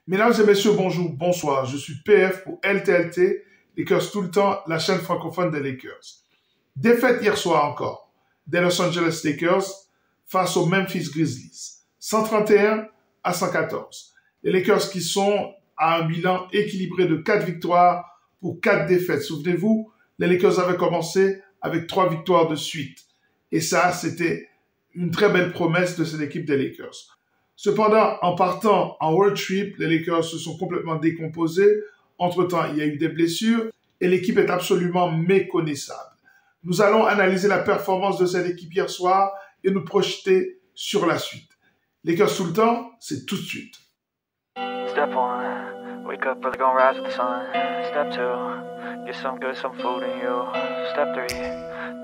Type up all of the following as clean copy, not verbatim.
Mesdames et messieurs, bonjour, bonsoir. Je suis PF pour LTLT, Lakers tout le temps, la chaîne francophone des Lakers. Défaite hier soir encore des Los Angeles Lakers face aux Memphis Grizzlies. 131-114. Les Lakers qui sont à un bilan équilibré de 4 victoires pour 4 défaites. Souvenez-vous, les Lakers avaient commencé avec 3 victoires de suite. Et ça, c'était une très belle promesse de cette équipe des Lakers. Cependant, en partant en road trip, les Lakers se sont complètement décomposés. Entre-temps, il y a eu des blessures et l'équipe est absolument méconnaissable. Nous allons analyser la performance de cette équipe hier soir et nous projeter sur la suite. Lakers tout le temps, c'est tout de suite. Step 1, wake up early, gonna rise with the sun. Step 2, get some good, some food in you. Step 3,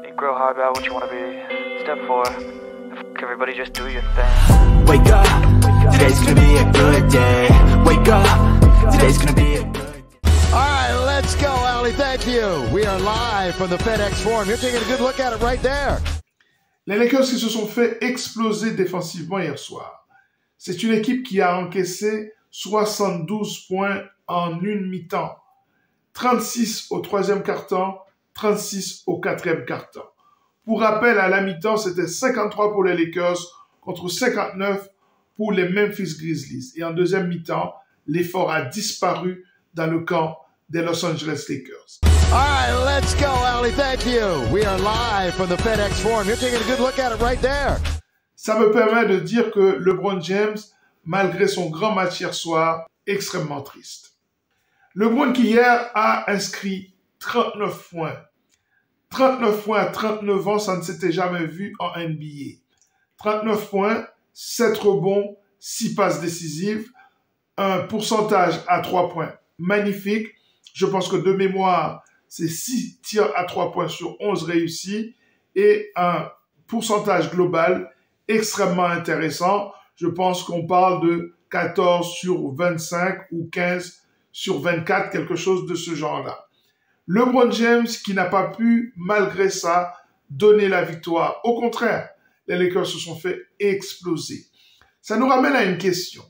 think real hard about what you wanna be. Step 4, everybody just do your thing. Wake up, today's gonna be a good day. Wake up, today's gonna be a good day. All right, let's go, Ali. Thank you. We are live from the FedEx Forum. You're taking a good look at it right there. Les Lakers qui se sont fait exploser défensivement hier soir. C'est une équipe qui a encaissé 72 points en une mi-temps. 36 au troisième quart-temps, 36 au quatrième quart-temps. Pour rappel, à la mi-temps, c'était 53 pour les Lakers contre 59 pour les Memphis Grizzlies. Et en deuxième mi-temps, l'effort a disparu dans le camp des Los Angeles Lakers. All right, let's go, Ali. Thank you. We are live from the FedEx Forum. You're taking a good look at it right there. Ça me permet de dire que LeBron James, malgré son grand match hier soir, extrêmement triste. LeBron qui hier a inscrit 39 points. 39 points à 39 ans, ça ne s'était jamais vu en NBA. 39 points, 7 rebonds, 6 passes décisives, un pourcentage à 3 points magnifique. Je pense que de mémoire, c'est 6 tirs à 3 points sur 11 réussis et un pourcentage global extrêmement intéressant. Je pense qu'on parle de 14 sur 25 ou 15 sur 24, quelque chose de ce genre-là. LeBron James qui n'a pas pu, malgré ça, donner la victoire. Au contraire, les Lakers se sont fait exploser. Ça nous ramène à une question.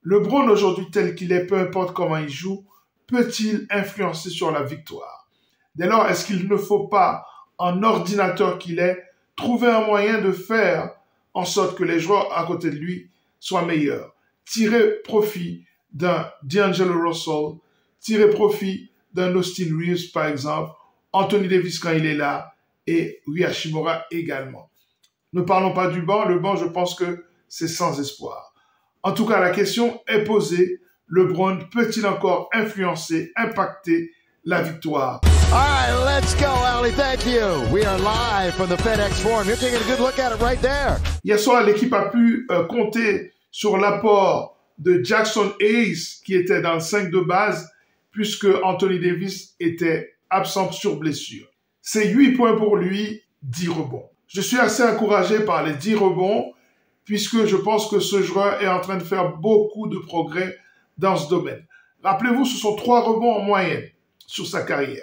LeBron aujourd'hui tel qu'il est, peu importe comment il joue, peut-il influencer sur la victoire? Dès lors, est-ce qu'il ne faut pas, en ordinateur qu'il est, trouver un moyen de faire en sorte que les joueurs à côté de lui soient meilleurs? Tirer profit d'un D'Angelo Russell, tirer profit d'un Austin Reeves, par exemple, Anthony Davis quand il est là, et Rui Hachimura également. Ne parlons pas du banc. Le banc, je pense que c'est sans espoir. En tout cas, la question est posée. LeBron peut-il encore influencer, impacter la victoire? All right, let's go, Ali. Thank you. We are live from the FedEx Forum. You're taking a good look at it right there. Hier soir, l'équipe a pu compter sur l'apport de Jackson Hayes, qui était dans le 5 de base, puisque Anthony Davis était absent sur blessure. C'est 8 points pour lui, 10 rebonds. Je suis assez encouragé par les 10 rebonds, puisque je pense que ce joueur est en train de faire beaucoup de progrès dans ce domaine. Rappelez-vous, ce sont 3 rebonds en moyenne sur sa carrière.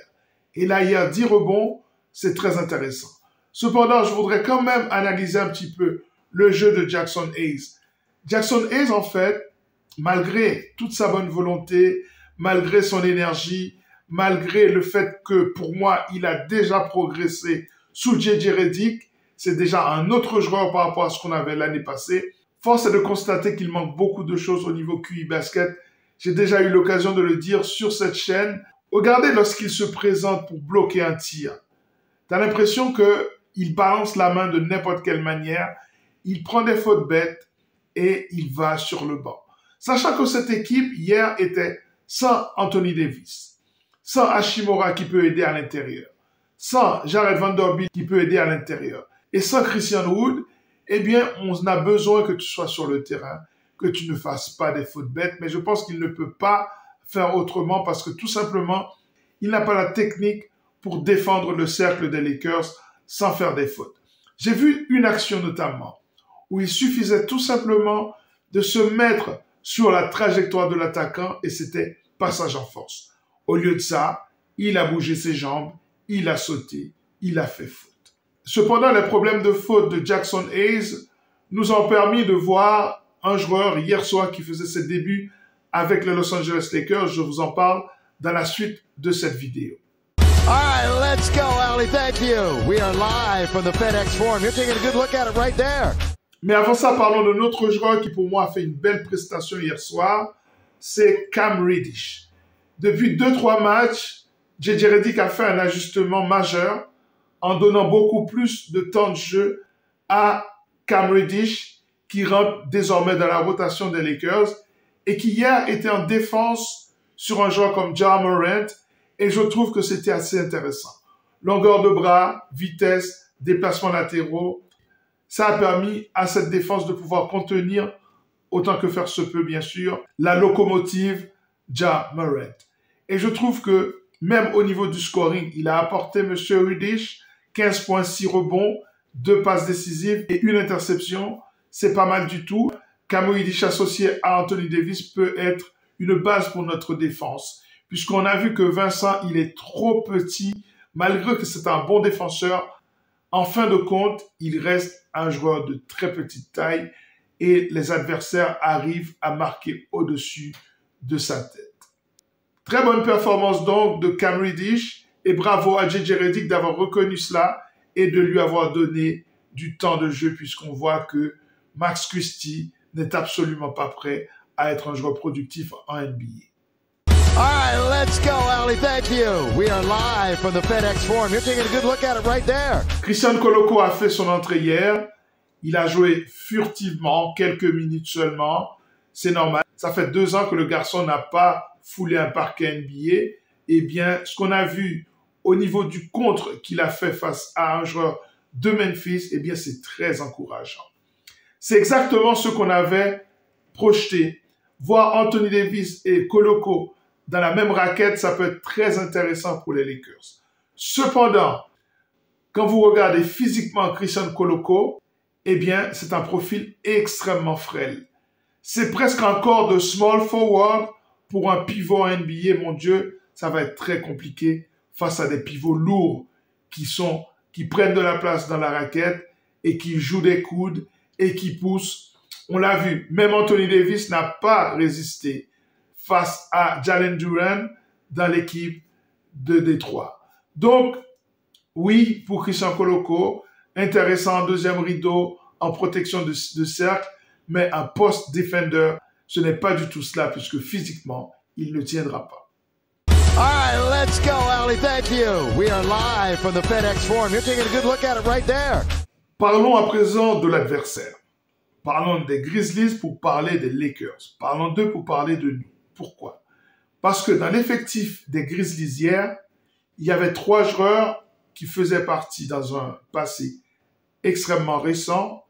Et là, il y a 10 rebonds, c'est très intéressant. Cependant, je voudrais quand même analyser un petit peu le jeu de Jackson Hayes. Jackson Hayes, en fait, malgré toute sa bonne volonté, malgré son énergie, malgré le fait que, pour moi, il a déjà progressé sous J.J. Redick, c'est déjà un autre joueur par rapport à ce qu'on avait l'année passée. Force est de constater qu'il manque beaucoup de choses au niveau QI basket. J'ai déjà eu l'occasion de le dire sur cette chaîne. Regardez lorsqu'il se présente pour bloquer un tir. Tu as l'impression qu'il balance la main de n'importe quelle manière. Il prend des fautes bêtes et il va sur le banc. Sachant que cette équipe, hier, était sans Anthony Davis, sans Hachimura qui peut aider à l'intérieur, sans Jared Vanderbilt qui peut aider à l'intérieur, et sans Christian Wood, eh bien, on a besoin que tu sois sur le terrain, que tu ne fasses pas des fautes bêtes, mais je pense qu'il ne peut pas faire autrement parce que tout simplement, il n'a pas la technique pour défendre le cercle des Lakers sans faire des fautes. J'ai vu une action notamment où il suffisait tout simplement de se mettre sur la trajectoire de l'attaquant et c'était passage en force. Au lieu de ça, il a bougé ses jambes, il a sauté, il a fait faute. Cependant, les problèmes de faute de Jackson Hayes nous ont permis de voir un joueur hier soir qui faisait ses débuts avec les Los Angeles Lakers. Je vous en parle dans la suite de cette vidéo. All right, let's go, Ali. Thank you. We are live from the FedEx Forum. You're taking a good look at it right there. Mais avant ça, parlons de notre joueur qui pour moi a fait une belle prestation hier soir. C'est Cam Reddish. Depuis 2-3 matchs, JJ Redick a fait un ajustement majeur en donnant beaucoup plus de temps de jeu à Cam Reddish qui rentre désormais dans la rotation des Lakers et qui hier était en défense sur un joueur comme Ja Morant et je trouve que c'était assez intéressant. Longueur de bras, vitesse, déplacements latéraux, ça a permis à cette défense de pouvoir contenir, autant que faire se peut bien sûr, la locomotive Ja Morant. Et je trouve que même au niveau du scoring, il a apporté M. Reddish 15 points, 6 rebonds, 2 passes décisives et 1 interception. C'est pas mal du tout. Cam Reddish associé à Anthony Davis peut être une base pour notre défense. Puisqu'on a vu que Vincent, il est trop petit, malgré que c'est un bon défenseur. En fin de compte, il reste un joueur de très petite taille et les adversaires arrivent à marquer au-dessus de sa tête. Très bonne performance donc de Cam Reddish et bravo à JJ Redick d'avoir reconnu cela et de lui avoir donné du temps de jeu puisqu'on voit que Max Christie n'est absolument pas prêt à être un joueur productif en NBA. All right, let's go, Ali. Thank you. We are live from the FedEx Forum. You're taking a good look at it right there. Christian Koloko a fait son entrée hier. Il a joué furtivement, quelques minutes seulement. C'est normal. Ça fait 2 ans que le garçon n'a pas foulé un parquet NBA. Eh bien, ce qu'on a vu au niveau du contre qu'il a fait face à un joueur de Memphis, eh bien, c'est très encourageant. C'est exactement ce qu'on avait projeté. Voir Anthony Davis et Koloko dans la même raquette, ça peut être très intéressant pour les Lakers. Cependant, quand vous regardez physiquement Christian Koloko, eh bien, c'est un profil extrêmement frêle. C'est presque encore de small forward pour un pivot NBA. Mon Dieu, ça va être très compliqué face à des pivots lourds qui prennent de la place dans la raquette et qui jouent des coudes et qui poussent. On l'a vu, même Anthony Davis n'a pas résisté face à Jalen Duren dans l'équipe de Détroit. Donc, oui, pour Christian Koloko, intéressant en deuxième rideau, en protection de cercle, mais un post defender, ce n'est pas du tout cela, puisque physiquement, il ne tiendra pas. All right, let's go, Ali. Thank you. We are live from the FedEx Forum. You're taking a good look at it right there. Parlons à présent de l'adversaire. Parlons des Grizzlies pour parler des Lakers. Parlons d'eux pour parler de nous. Pourquoi? Parce que dans l'effectif des Grizzlies hier, il y avait 3 joueurs qui faisaient partie dans un passé extrêmement récent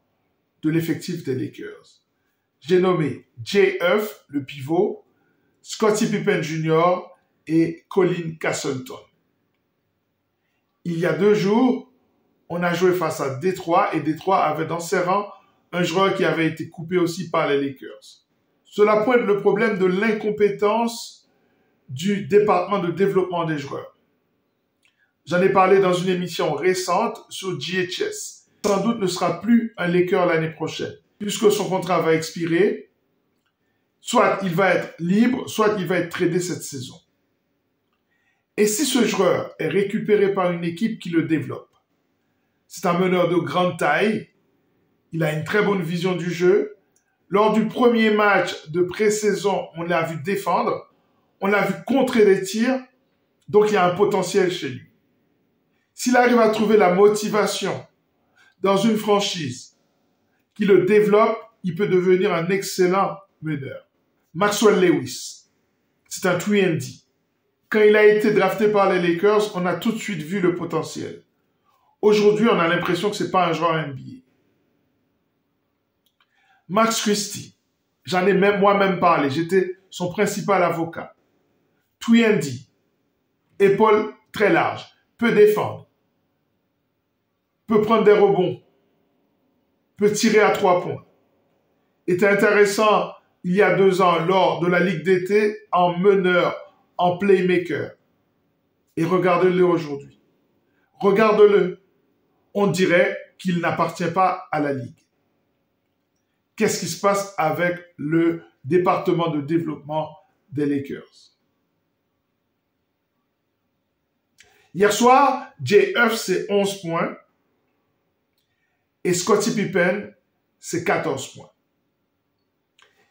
de l'effectif des Lakers. J'ai nommé J.F., le pivot, Scottie Pippen Jr. et Colin Castleton. Il y a 2 jours, on a joué face à Détroit et Détroit avait dans ses rangs un joueur qui avait été coupé aussi par les Lakers. Cela pointe le problème de l'incompétence du département de développement des joueurs. J'en ai parlé dans une émission récente sur GHS. Sans doute ne sera plus un Laker l'année prochaine, puisque son contrat va expirer. Soit il va être libre, soit il va être tradé cette saison. Et si ce joueur est récupéré par une équipe qui le développe, c'est un meneur de grande taille, il a une très bonne vision du jeu. Lors du premier match de pré-saison, on l'a vu défendre, on l'a vu contrer des tirs, donc il y a un potentiel chez lui. S'il arrive à trouver la motivation dans une franchise qui le développe, il peut devenir un excellent meneur. Maxwell Lewis, c'est un 3&D. Quand il a été drafté par les Lakers, on a tout de suite vu le potentiel. Aujourd'hui, on a l'impression que ce n'est pas un joueur NBA. Max Christie, j'en ai même moi-même parlé, j'étais son principal avocat. 3&D, épaules très larges, peut défendre, peut prendre des rebonds, peut tirer à 3 points. Était intéressant il y a 2 ans lors de la Ligue d'été en meneur, en playmaker. Et regardez-le aujourd'hui. Regarde-le. On dirait qu'il n'appartient pas à la Ligue. Qu'est-ce qui se passe avec le département de développement des Lakers. Hier soir, Jay Huff, c'est 11 points et Scottie Pippen, c'est 14 points.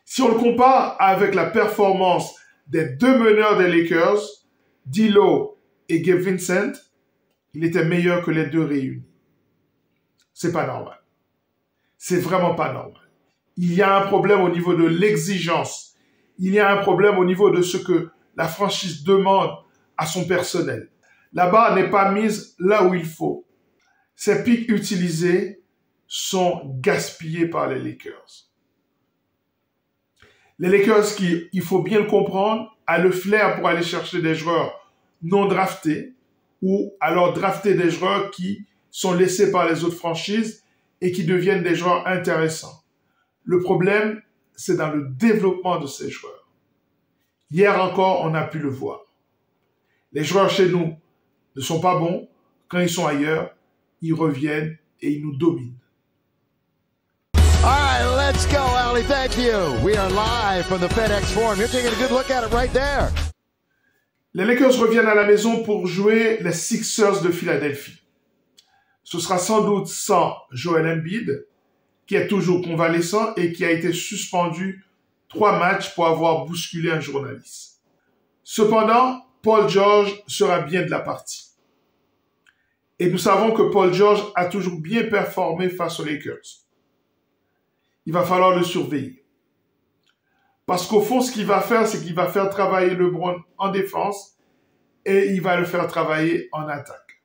Si on le compare avec la performance des deux meneurs des Lakers, D'Lo et Gabe Vincent, il était meilleur que les deux réunis. C'est pas normal. C'est vraiment pas normal. Il y a un problème au niveau de l'exigence. Il y a un problème au niveau de ce que la franchise demande à son personnel. La barre n'est pas mise là où il faut. Ces pics utilisés sont gaspillés par les Lakers. Les Lakers qui, il faut bien le comprendre, a le flair pour aller chercher des joueurs non draftés ou alors drafter des joueurs qui sont laissés par les autres franchises et qui deviennent des joueurs intéressants. Le problème, c'est dans le développement de ces joueurs. Hier encore, on a pu le voir. Les joueurs chez nous ne sont pas bons. Quand ils sont ailleurs, ils reviennent et ils nous dominent. All right, let's go, Ali. Thank you. We are live from the FedEx Forum. You're taking a good look at it right there. Les Lakers reviennent à la maison pour jouer les Sixers de Philadelphie. Ce sera sans doute sans Joel Embiid, qui est toujours convalescent et qui a été suspendu 3 matchs pour avoir bousculé un journaliste. Cependant, Paul George sera bien de la partie. Et nous savons que Paul George a toujours bien performé face aux Lakers. Il va falloir le surveiller. Parce qu'au fond, ce qu'il va faire, c'est qu'il va faire travailler LeBron en défense et il va le faire travailler en attaque.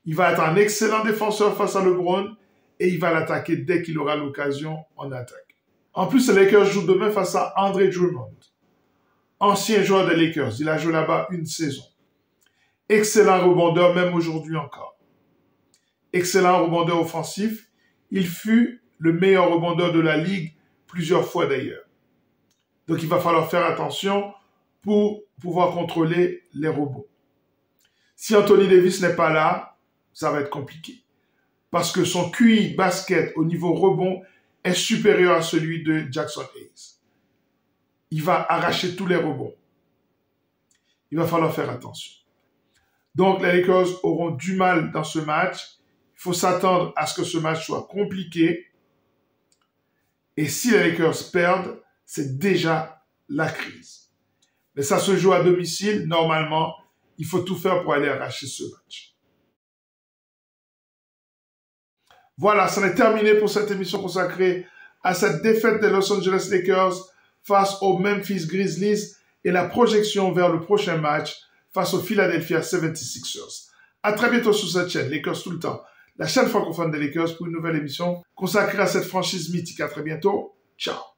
Il va être un excellent défenseur face à LeBron et il va l'attaquer dès qu'il aura l'occasion en attaque. En plus, les Lakers jouent demain face à Andre Drummond, ancien joueur des Lakers. Il a joué là-bas une saison. Excellent rebondeur, même aujourd'hui encore. Excellent rebondeur offensif. Il fut le meilleur rebondeur de la ligue plusieurs fois d'ailleurs. Donc, il va falloir faire attention pour pouvoir contrôler les rebonds. Si Anthony Davis n'est pas là, ça va être compliqué. Parce que son QI basket au niveau rebond est supérieur à celui de Jackson Hayes. Il va arracher tous les rebonds. Il va falloir faire attention. Donc, les Lakers auront du mal dans ce match. Il faut s'attendre à ce que ce match soit compliqué. Et si les Lakers perdent, c'est déjà la crise. Mais ça se joue à domicile. Normalement, il faut tout faire pour aller arracher ce match. Voilà, ça est terminé pour cette émission consacrée à cette défaite des Los Angeles Lakers face aux Memphis Grizzlies et la projection vers le prochain match face aux Philadelphia 76ers. À très bientôt sur cette chaîne, Lakers tout le temps, la chaîne francophone des Lakers pour une nouvelle émission consacrée à cette franchise mythique. À très bientôt. Ciao.